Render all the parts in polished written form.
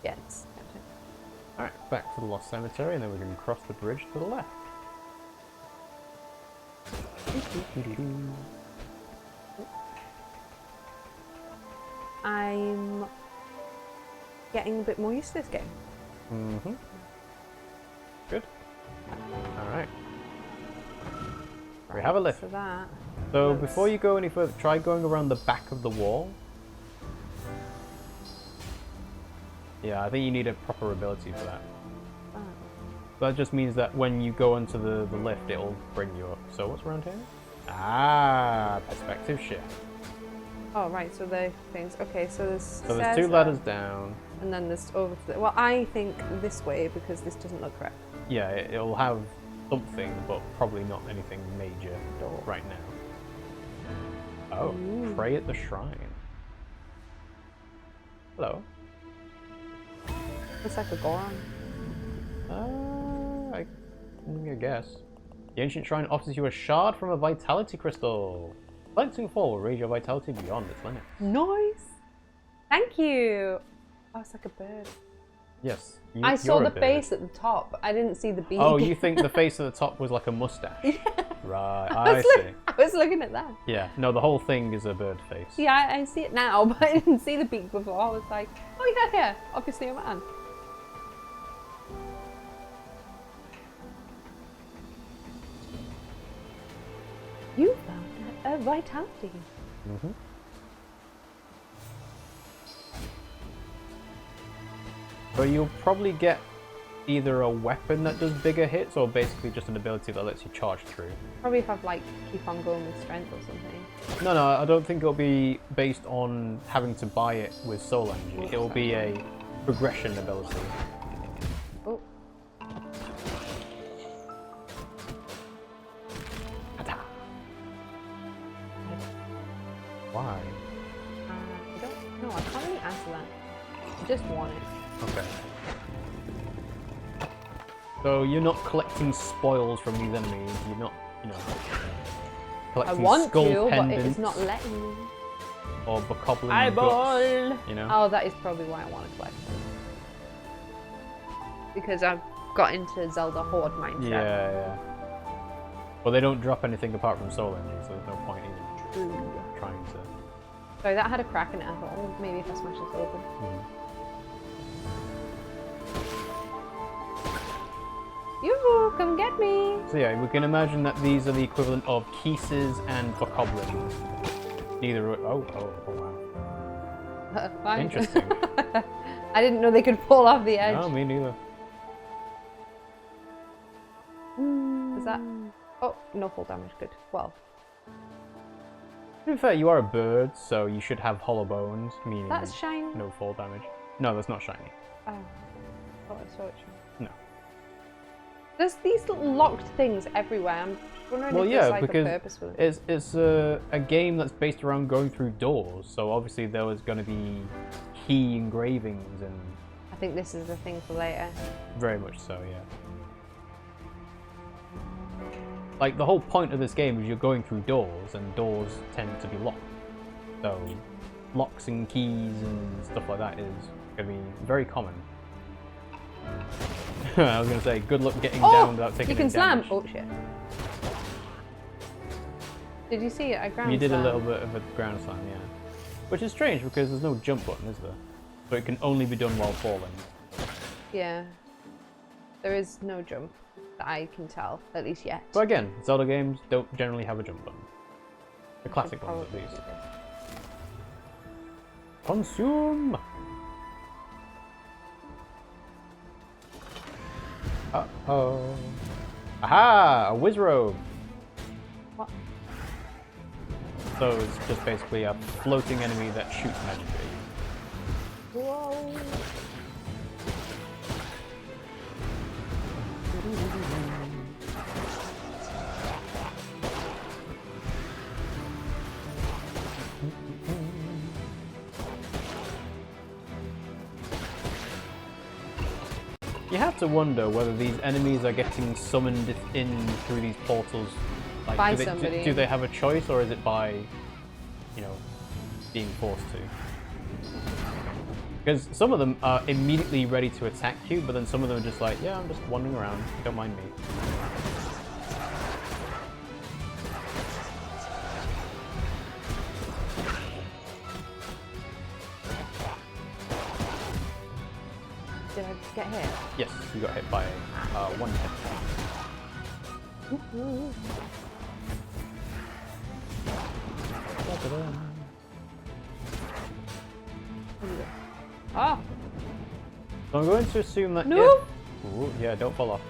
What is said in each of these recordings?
Yes. Alright, back to the Lost Cemetery, and then we can cross the bridge to the left. I'm getting a bit more used to this game. Mm-hmm. Good. Alright. We have a lift. So that. So before you go any further, try going around the back of the wall. Yeah, I think you need a proper ability for that. Oh. That just means that when you go into the lift, it'll bring you up. So what's around here? Ah, perspective shift. Oh, right, so the things. Okay, so there's So there's two ladders down. And then there's over to the. Well, I think this way because this doesn't look correct. Yeah, it'll have something, but probably not anything major right now. Oh, pray at the shrine. Hello. Looks like a Goron. I guess. The ancient shrine offers you a shard from a vitality crystal. Balancing fall will raise your vitality beyond its limits. Nice. Thank you. Oh, it's like a bird. Yes. I saw the face at the top. I didn't see the beak. Oh, you think the face at the top was like a mustache? Yeah. Right, I see. I was looking at that. Yeah, no, the whole thing is a bird face. Yeah, I see it now, but I didn't see the beak before. I was like, oh yeah, obviously a man. You found a vitality. Mm-hmm. So you'll probably get either a weapon that does bigger hits or basically just an ability that lets you charge through. Probably if I've like keep on going with strength or something. No, I don't think it'll be based on having to buy it with soul energy. It'll be a progression ability. Oh. Why? I don't know. I can't really answer that. I just want it. Okay. So you're not collecting spoils from these enemies. You're not, collecting I want skull to, pendants but it's not letting me. or bokoblin Eyeball! guts, you know? Oh, that is probably why I want to collect them. Because I've got into Zelda Horde mindset. Yeah. Well, they don't drop anything apart from soul energy, so there's no point even trying to. Sorry, that had a crack in it. I thought, oh, maybe if I smash this open. You come get me! So yeah, we can imagine that these are the equivalent of Keeses and bokoblins. Neither. Oh wow. Fine. Interesting. I didn't know they could fall off the edge. No, me neither. Is that? Oh, no fall damage. Good. Well. To be fair, you are a bird, so you should have hollow bones, meaning That's shiny. no fall damage. No, that's not shiny. Oh. I thought I saw it shiny. No. There's these little locked things everywhere. I'm wondering Well, if yeah, there's like a because purpose with it. it's a game that's based around going through doors, so obviously there was going to be key engravings and. I think this is the thing for later. Very much so, yeah. Like, the whole point of this game is you're going through doors, and doors tend to be locked. So, locks and keys and stuff like that is going to be very common. I was going to say, good luck getting down without taking you can any slam! damage. Oh shit. Did you see it? I ground You did slam. a little bit of a ground slam, yeah. Which is strange, because there's no jump button, is there? So it can only be done while falling. Yeah. There is no jump that I can tell, at least yet. But again, Zelda games don't generally have a jump button. The classic ones, at least. Consume! Uh-oh. Aha! A whiz robe! What? So it's just basically a floating enemy that shoots magic at you. Whoa! You have to wonder whether these enemies are getting summoned in through these portals. Like, By do somebody. do they have a choice, or is it by, being forced to? Because some of them are immediately ready to attack you, but then some of them are just like, yeah, I'm just wandering around. Don't mind me. Did I just get hit? Yes, you got hit by one hit. Oh! So I'm going to assume that No! if... Ooh, yeah, don't fall off.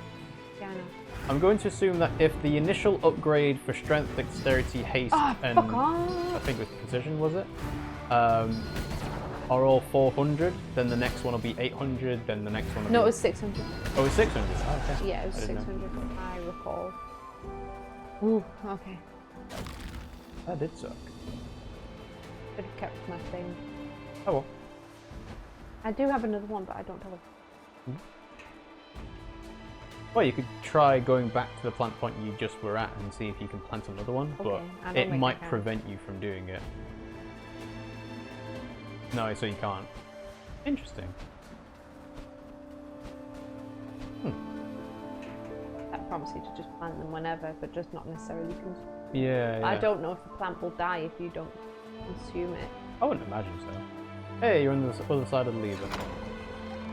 Yeah, I know. I'm going to assume that if the initial upgrade for strength, dexterity, haste, and fuck off. I think it was precision, was it? Are all 400, then the next one will be 800, then the next one will No, be... it was 600. Oh, it was 600? Oh, okay. Yeah, it was I didn't 600, know. I recall. Ooh, okay. That did suck. Should have kept my thing. Oh well. I do have another one, but I don't have it. Well, you could try going back to the plant point you just were at and see if you can plant another one, Okay, but it might prevent you from doing it. No, so you can't. Interesting. That promise you to just plant them whenever, but just not necessarily consume. Yeah, I don't know if the plant will die if you don't consume it. I wouldn't imagine so. Hey, you're on the other side of the lever.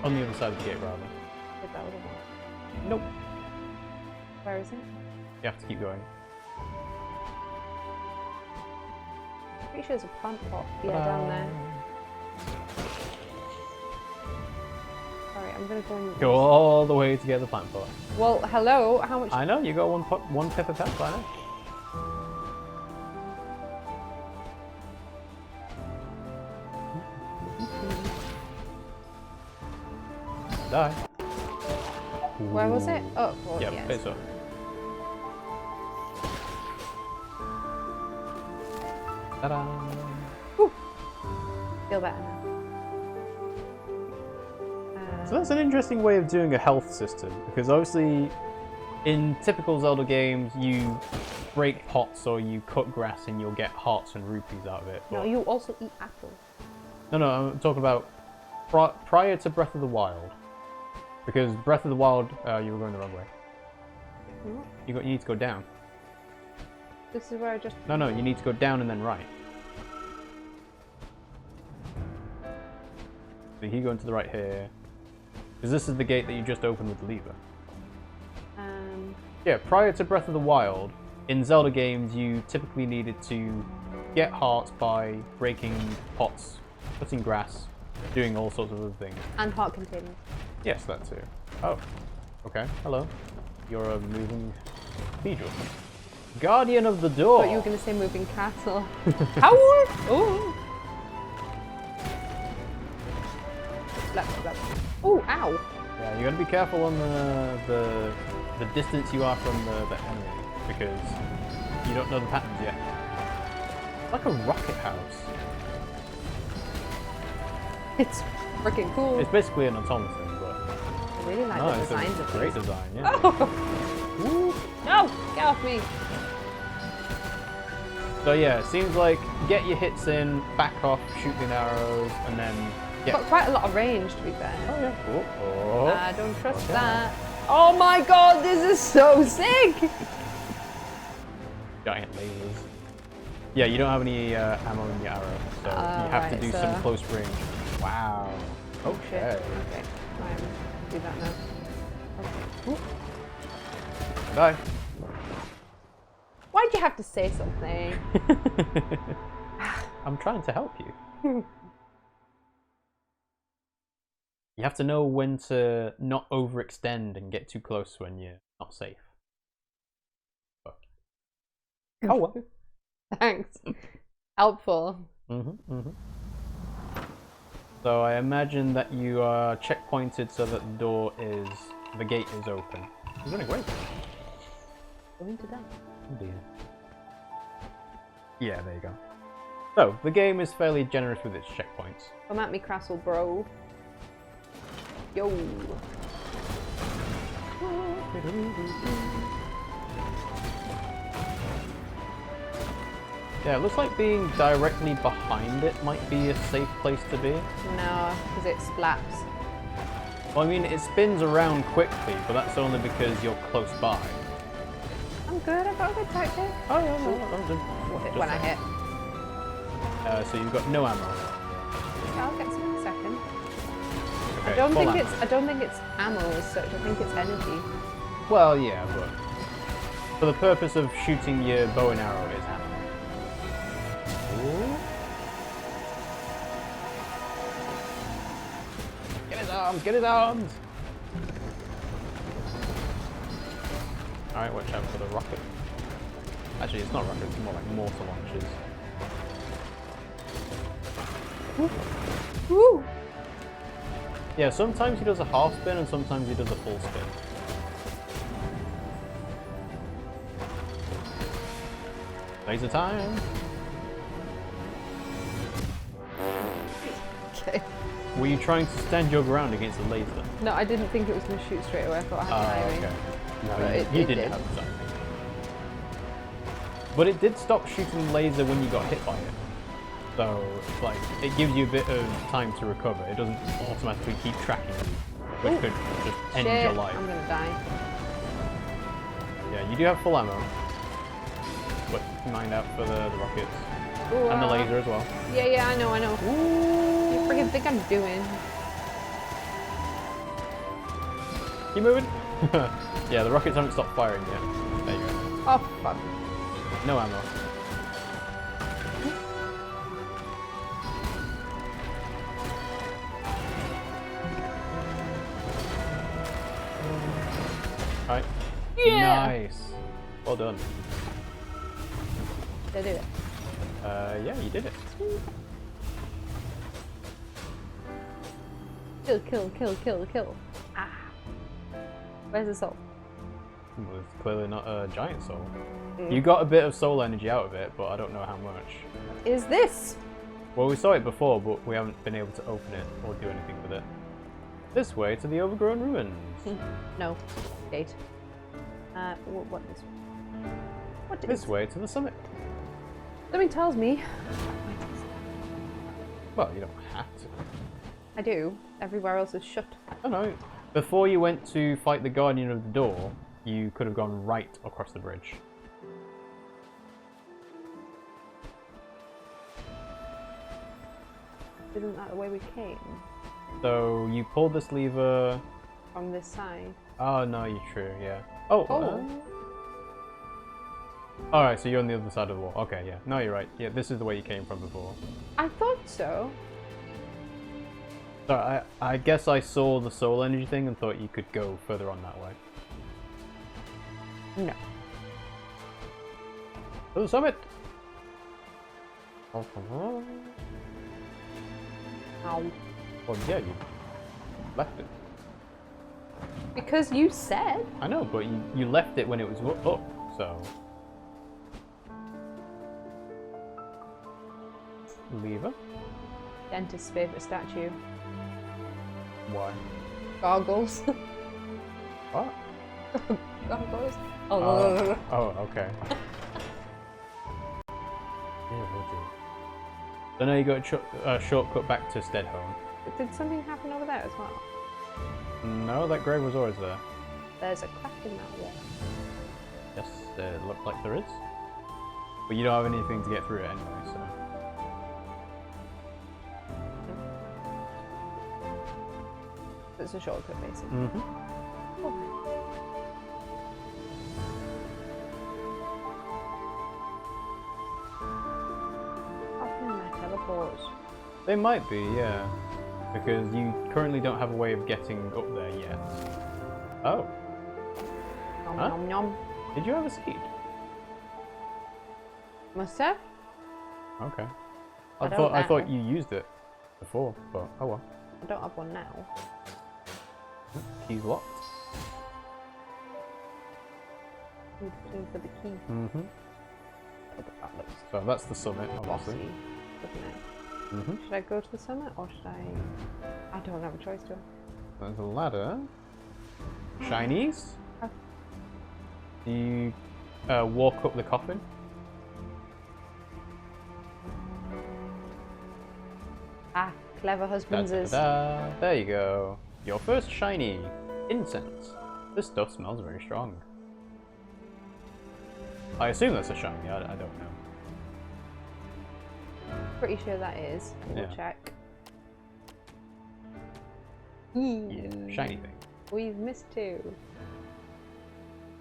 On the other side of the gate, rather. Is that what it was? Nope. Where is it? You have to keep going. Pretty sure there's a plant pot. Yeah, down there. Sorry, I'm gonna go and... Go all the way to get the plant pot. Well, hello, how much... I know, you got one pip of pep, I know. Die. Where was it? Oh, well, Yeah, yes. face up. Ta-da! Feel better now. So that's an interesting way of doing a health system, because obviously in typical Zelda games you break pots or you cut grass and you'll get hearts and rupees out of it. No, you also eat apples. No, I'm talking about prior to Breath of the Wild. Because Breath of the Wild, you were going the wrong way. You need to go down. This is where I just... No, you need to go down and then right. So you go into the right here. Because this is the gate that you just opened with the lever. Yeah, prior to Breath of the Wild, in Zelda games you typically needed to get hearts by breaking pots, cutting grass, doing all sorts of other things. And heart containers. Yes, that too. Oh, okay, hello. You're a moving cathedral. Guardian of the door! I thought you were going to say moving castle. Howard! Oh! Oh, ow! Yeah, you gotta be careful on the distance you are from the enemy, because you don't know the patterns yet. It's like a rocket house. It's freaking cool. It's basically an automaton, but... I really like the it's designs a of great these. design, yeah. Oh! No! Get off me! So yeah, it seems like get your hits in, back off, shoot the arrows, and then Got quite a lot of range, to be fair. Oh yeah. Oh. I don't trust that. Oh my god, this is so sick! Giant lasers. Yeah, you don't have any ammo in your arrow, so you have to do some close range. Wow. Oh shit. Okay. Fine. Do that now. Okay. Die. Why'd you have to say something? I'm trying to help you. You have to know when to not overextend and get too close when you're not safe. Oh well. Thanks. Helpful. So I imagine that you are checkpointed so that the gate is open. You're running away. Going to that. Oh dear. Yeah, there you go. So, the game is fairly generous with its checkpoints. Come at me, Crassel, bro. Yo. Yeah, it looks like being directly behind it might be a safe place to be. No, because it splaps. Well, I mean, it spins around quickly, but that's only because you're close by. I'm good, I've got a good tactic. Oh, yeah, no, I'm just When I hit. so you've got no ammo. Yeah, I'll get some in a second. Okay, I don't full think ammo. it's. I don't think it's ammo as such. I think it's energy. Well, yeah, but for the purpose of shooting your bow and arrow, it is ammo. Ooh. Get his arms! Get his arms! Alright, watch out for the rocket. Actually, it's not rockets, it's more like mortar launchers. Woo! Yeah, sometimes he does a half spin and sometimes he does a full spin. Laser time! Okay. Were you trying to stand your ground against the laser? No, I didn't think it was going to shoot straight away. I thought I had timing. Okay. No, But you it didn't did. have timing. But it did stop shooting laser when you got hit by it. So, like, it gives you a bit of time to recover. It doesn't automatically keep tracking you, which Ooh. could just end Shit, your life. I'm gonna die. Yeah, you do have full ammo. But mind out for the rockets. Ooh, And the laser as well. Yeah, I know. Ooh. You freaking think I'm doing? Keep moving. Yeah, the rockets haven't stopped firing yet. There you go. Oh fuck. No ammo. Right. Yeah! Nice. Well done. Did I do it? Yeah, you did it. Kill. Ah. Where's the soul? Well, it's clearly not a giant soul. Mm. You got a bit of soul energy out of it, but I don't know how much. Is this? Well, we saw it before, but we haven't been able to open it or do anything with it. This way to the overgrown ruins. No. Gate. What is? What is? This way to the summit. Something tells me. Well, you don't have to. I do. Everywhere else is shut. I know. Before you went to fight the guardian of the door, you could have gone right across the bridge. Isn't that the way we came? So you pulled this lever. From this side. Oh no, you're true. Yeah. Oh. Oh. Alright, so you're on the other side of the wall. Okay, yeah. No, you're right. Yeah, this is the way you came from before. I thought so. So I guess I saw the soul energy thing and thought you could go further on that way. No. To the summit! Ow. Well, yeah, you left it. Because you said. I know, but you left it when it was up, so... Lever? Dentist's favourite statue. Why? Goggles. What? Goggles. Oh, okay. So now you got a shortcut back to Steadhome. Did something happen over there as well? No, that grave was always there. There's a crack in that wall. Yes, it looked like there is. But you don't have anything to get through it anyway, so... It's a shortcut, basically. Mm-hmm. How can I teleport? They might be, yeah. Because you currently don't have a way of getting up there yet. Oh, Nom Huh? nom nom. did you have a seed? Must have? Okay. I I don't thought know. you used it before, but oh well. I don't have one now. Key's locked. Looking for the key. Mm-hmm. Oh, but that looks So that's the summit, obviously. bossy, doesn't it? Mm-hmm. Should I go to the summit or should I don't have a choice, do I? There's a ladder. Shinies. Oh. You walk up the coffin. clever husbands is. There you go. Your first shiny. Incense. This stuff smells very strong. I assume that's a shiny, I don't know. Pretty sure that is. We'll check. Yeah, shiny thing. We've missed 2.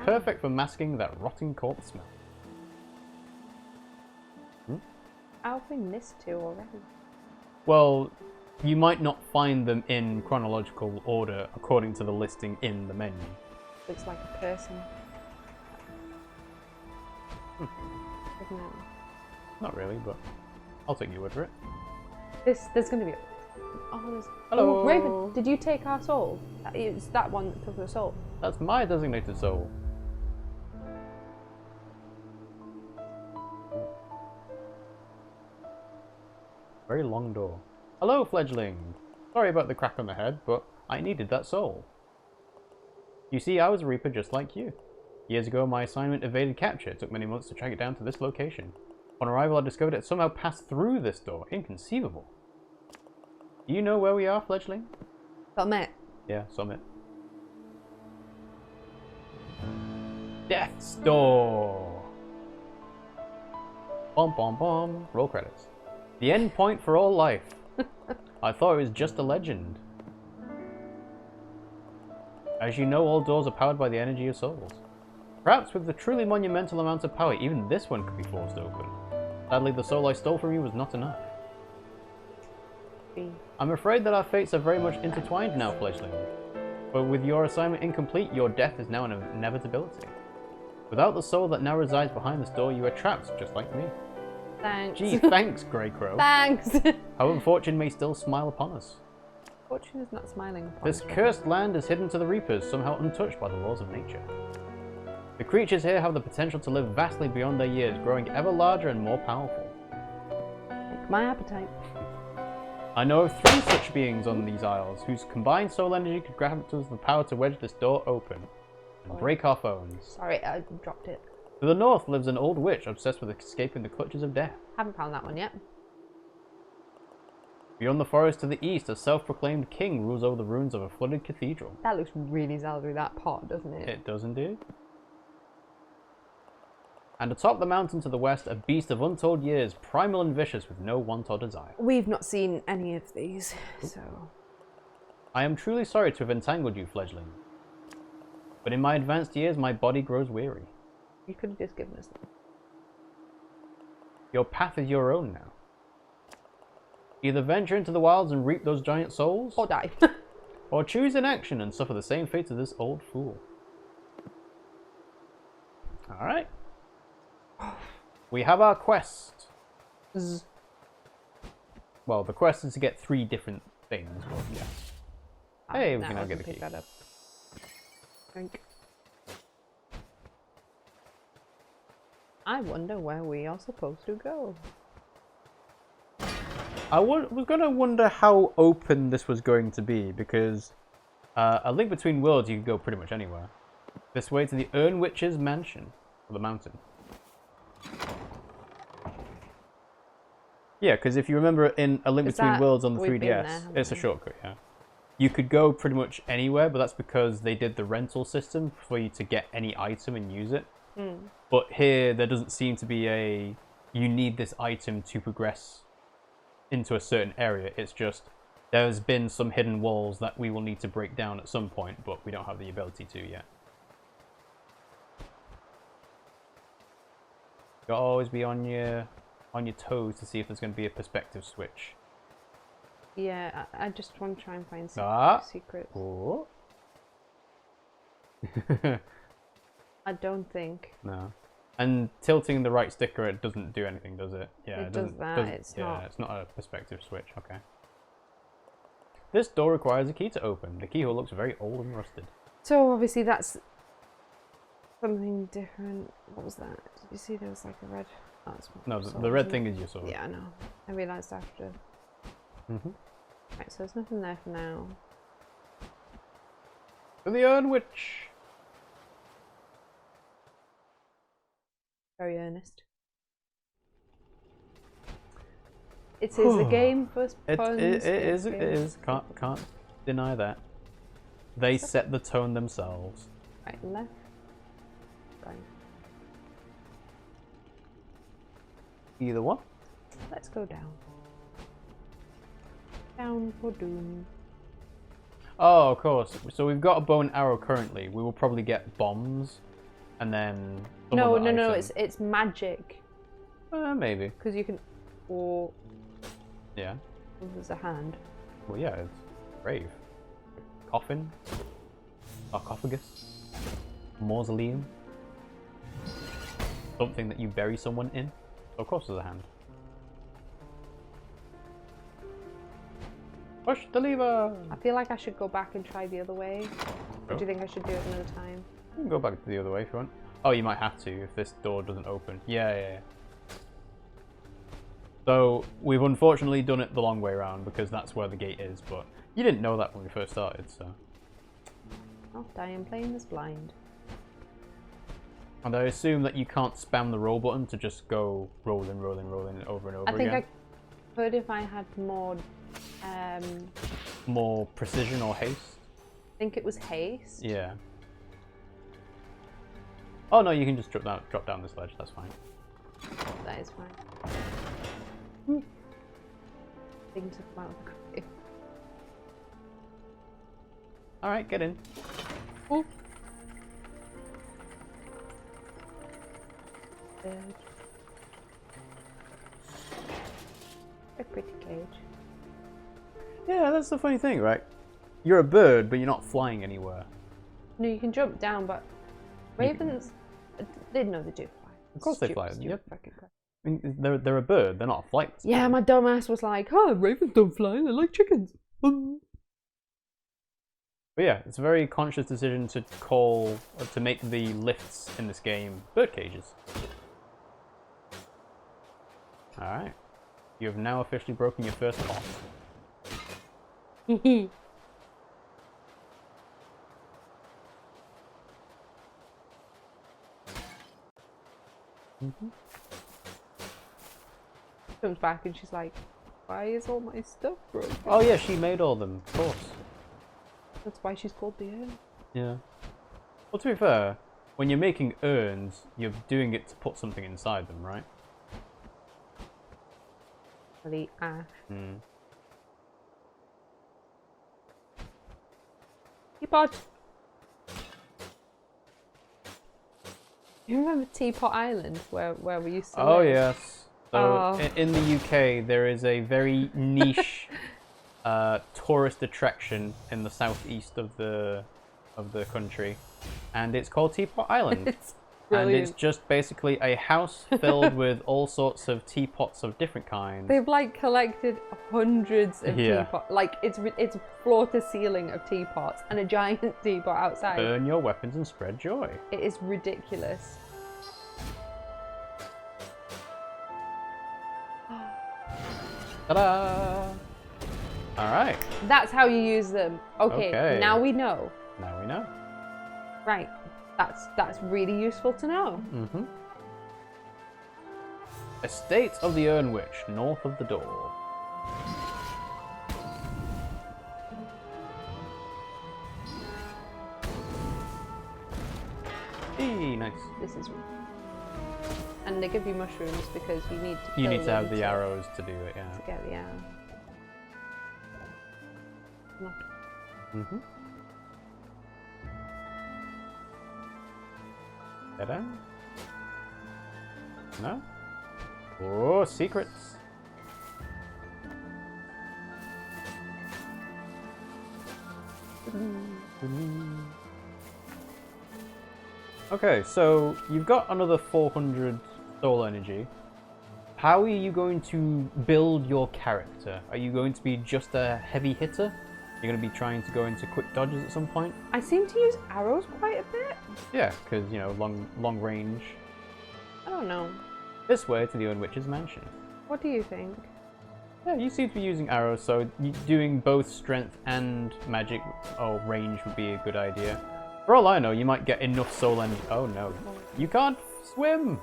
Perfect for masking that rotting corpse smell. How have we missed 2 already? Well, you might not find them in chronological order according to the listing in the menu. Looks like a person. Doesn't it? Not really, but I'll take your word for it. There's going to be. There's... Hello. Oh, Raven, did you take our soul? It's that one that took our soul. That's my designated soul. Very long door. Hello, fledgling. Sorry about the crack on the head, but I needed that soul. You see, I was a Reaper just like you. Years ago, my assignment evaded capture. It took many months to track it down to this location. On arrival, I discovered it somehow passed through this door. Inconceivable. Do you know where we are, fledgling? Summit. Yeah, Summit. Death's Door. Bom bom bom. Roll credits. The end point for all life. I thought it was just a legend. As you know, all doors are powered by the energy of souls. Perhaps with the truly monumental amount of power, even this one could be forced open. Sadly, the soul I stole from you was not enough. I'm afraid that our fates are very much intertwined now, fledgling. But with your assignment incomplete, your death is now an inevitability. Without the soul that now resides behind this door, you are trapped, just like me. Thanks. Gee, thanks, Grey Crow. Thanks. However, fortune may still smile upon us. Fortune is not smiling upon This us. cursed land is hidden to the Reapers, somehow untouched by the laws of nature. The creatures here have the potential to live vastly beyond their years, growing ever larger and more powerful. Like my appetite. I know of 3 such beings on these isles, whose combined soul energy could grant us the power to wedge this door open and break our phones. Sorry, I dropped it. To the north lives an old witch obsessed with escaping the clutches of death. Haven't found that one yet. Beyond the forest to the east, a self-proclaimed king rules over the ruins of a flooded cathedral. That looks really Zelda, that pot, doesn't it? It does indeed. And atop the mountain to the west, a beast of untold years, primal and vicious with no want or desire. We've not seen any of these, so... I am truly sorry to have entangled you, fledgling. But in my advanced years, my body grows weary. You could have just given us that. Your path is your own now. Either venture into the wilds and reap those giant souls, Or die. or choose inaction and suffer the same fate as this old fool. Alright. We have our quest. Well, the quest is to get 3 different things, but yes. Hey, we can now get the key. That up. Drink. I wonder where we are supposed to go. I was going to wonder how open this was going to be, because A Link Between Worlds, you can go pretty much anywhere. This way to the Urn Witch's mansion, or the mountain. Yeah, because if you remember in A Link Between Worlds on the 3DS, it's a shortcut, yeah. You could go pretty much anywhere, but that's because they did the rental system for you to get any item and use it. But here, there doesn't seem to be a, you need this item to progress into a certain area. It's just, there's been some hidden walls that we will need to break down at some point, but we don't have the ability to yet. You'll always be on your toes to see if there's going to be a perspective switch. Yeah, I just want to try and find some secrets. Oh. I don't think. No. And tilting the right sticker, it doesn't do anything, does it? Yeah, it does that. It's not. Yeah, it's not a perspective switch. Okay. This door requires a key to open. The keyhole looks very old and rusted. So obviously that's something different. What was that? Did you see there was like a red? Oh, it's no, sword, the red thing is your sword. Yeah, I know. I realised after. Right, so there's nothing there for now. To the Urn Witch. Very earnest. It is a game for puns. It is. Can't deny that. They set the tone themselves. Right, left, right. Either one. Let's go down. Down for doom. Oh, of course. So we've got a bow and arrow currently. We will probably get bombs, and then no. It's magic. Maybe. Because you can, or yeah. There's a hand. Well, yeah, it's grave, coffin, sarcophagus, mausoleum, something that you bury someone in. So of course, there's a hand. Push the lever! I feel like I should go back and try the other way. Or do you think I should do it another time? You can go back the other way if you want. Oh, you might have to if this door doesn't open. Yeah. So, we've unfortunately done it the long way around because that's where the gate is, but you didn't know that when we first started, so... Oh, I am playing this blind. And I assume that you can't spam the roll button to just go rolling over and over again. I think I could if I had more... more precision or haste? I think it was haste. Yeah. Oh no, you can just drop down this ledge, that's fine. That is fine. Things have come out of the grave. Alright, get in. Ooh. A pretty cage. Yeah, that's the funny thing, right? You're a bird, but you're not flying anywhere. No, you can jump down, but ravens, they know they do fly. Of course they fly. Stupid Yep. fucking crap. I mean, they're a bird. They're not a flightless. Yeah, my dumbass was like, "Oh, ravens don't fly. They're like chickens." But yeah, it's a very conscious decision to make the lifts in this game bird cages. All right, you have now officially broken your first pot. Mm-hmm. Comes back and she's like, "Why is all my stuff broken?" Oh yeah, she made all of them, of course. That's why she's called the urn. Yeah. Well, to be fair, when you're making urns, you're doing it to put something inside them, right? The ash. Teapot. You remember Teapot Island, where we used to live? Oh yes. So in the UK, there is a very niche tourist attraction in the southeast of the country, and it's called Teapot Island. It's brilliant. And it's just basically a house filled with all sorts of teapots of different kinds. They've like collected hundreds of teapots. Like it's floor to ceiling of teapots and a giant teapot outside. Burn your weapons and spread joy. It is ridiculous. Ta-da! Alright. That's how you use them. Okay, now we know. Now we know. Right. That's really useful to know. Mm-hmm. Estate of the Urn Witch, north of the door. Hey, nice. This is... And they give you mushrooms because you need to You need to have the arrows to do it, yeah. To get the arrow. Mm-hmm. Ta-da. No? Oh, secrets. Okay, so you've got another 400 soul energy. How are you going to build your character? Are you going to be just a heavy hitter? You're going to be trying to go into quick dodges at some point? I seem to use arrows quite a bit. Yeah, because, you know, long range. I don't know. This way to the Urn Witch's mansion. What do you think? Yeah, you seem to be using arrows, so doing both strength and magic or range would be a good idea. For all I know, you might get enough soul energy. Oh no, you can't swim!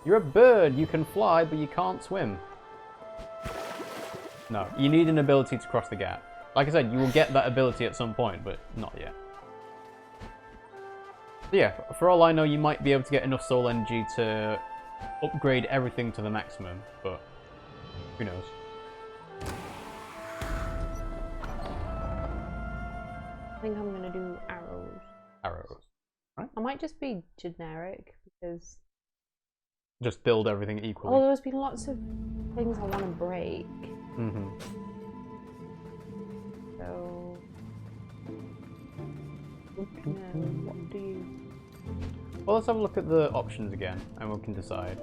You're a bird, you can fly, but you can't swim. No, you need an ability to cross the gap. Like I said, you will get that ability at some point, but not yet. So yeah, for all I know, you might be able to get enough soul energy to upgrade everything to the maximum, but who knows. I think I'm gonna do arrows. Arrows. Right. I might just be generic because... Just build everything equally. Oh, there's been lots of things I want to break. Mm-hmm. So... what do you... Well, let's have a look at the options again, and we can decide.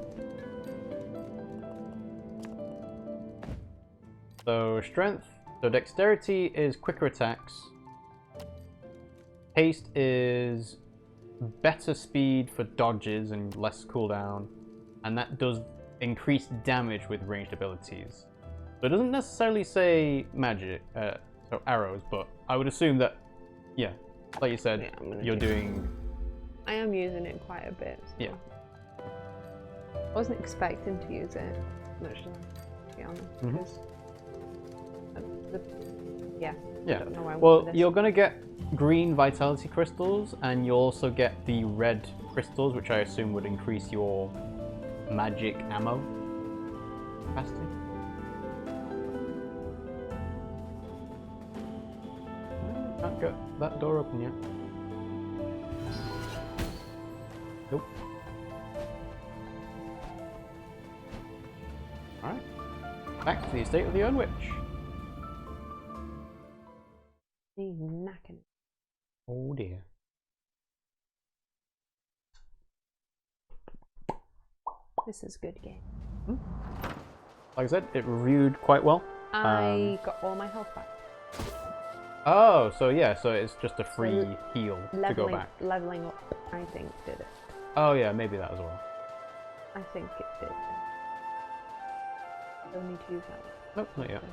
So, strength. So, dexterity is quicker attacks. Haste is better speed for dodges and less cooldown. And that does increase damage with ranged abilities. So, it doesn't necessarily say magic, so arrows, but I would assume that, yeah, like you said, yeah, you're doing... I am using it quite a bit. So. Yeah. I wasn't expecting to use it much, to be honest. Because yeah. Yeah. I don't know why I well, this. You're going to get green vitality crystals, and you'll also get the red crystals, which I assume would increase your magic ammo capacity. Can't get that door open yet. Nope. Alright. Back to the estate of the Urn Witch. He's knacking. Oh dear. This is a good game. Like I said, it reviewed quite well. I got all my health back. Oh, so yeah, so it's just a free heal to go back. Leveling up, I think, did it. Oh yeah, maybe that as well. I think it did. Don't need to use that. Nope, not yet.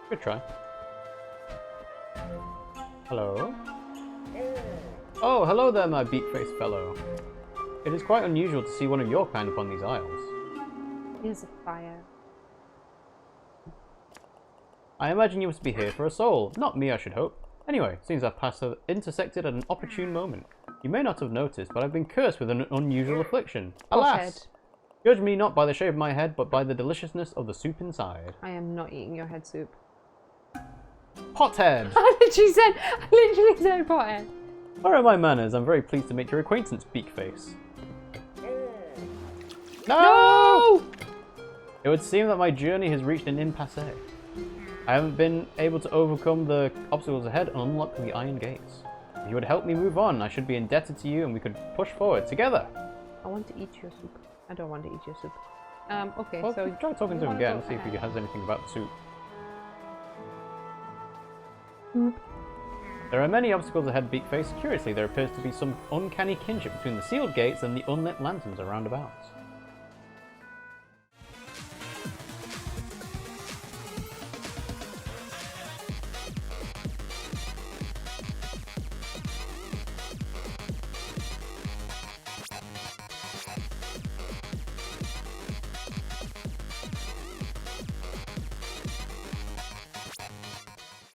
Good try. Hello? Oh, hello there, my beak-faced fellow. It is quite unusual to see one of your kind upon these isles. Here's a fire. I imagine you must be here for a soul. Not me, I should hope. Anyway, seems our paths have intersected at an opportune moment. You may not have noticed, but I've been cursed with an unusual affliction. Alas! Judge me not by the shape of my head, but by the deliciousness of the soup inside. I am not eating your head soup. Pothead! I literally said pothead. Where are my manners? I'm very pleased to make your acquaintance, Beakface. No! It would seem that my journey has reached an impasse. I haven't been able to overcome the obstacles ahead and unlock the iron gates. If you would help me move on, I should be indebted to you and we could push forward together. I want to eat your soup. I don't want to eat your soup. Okay, well, so... try talking to him again and see if he has anything about the soup. There are many obstacles ahead, Beakface. Curiously, there appears to be some uncanny kinship between the sealed gates and the unlit lanterns around about.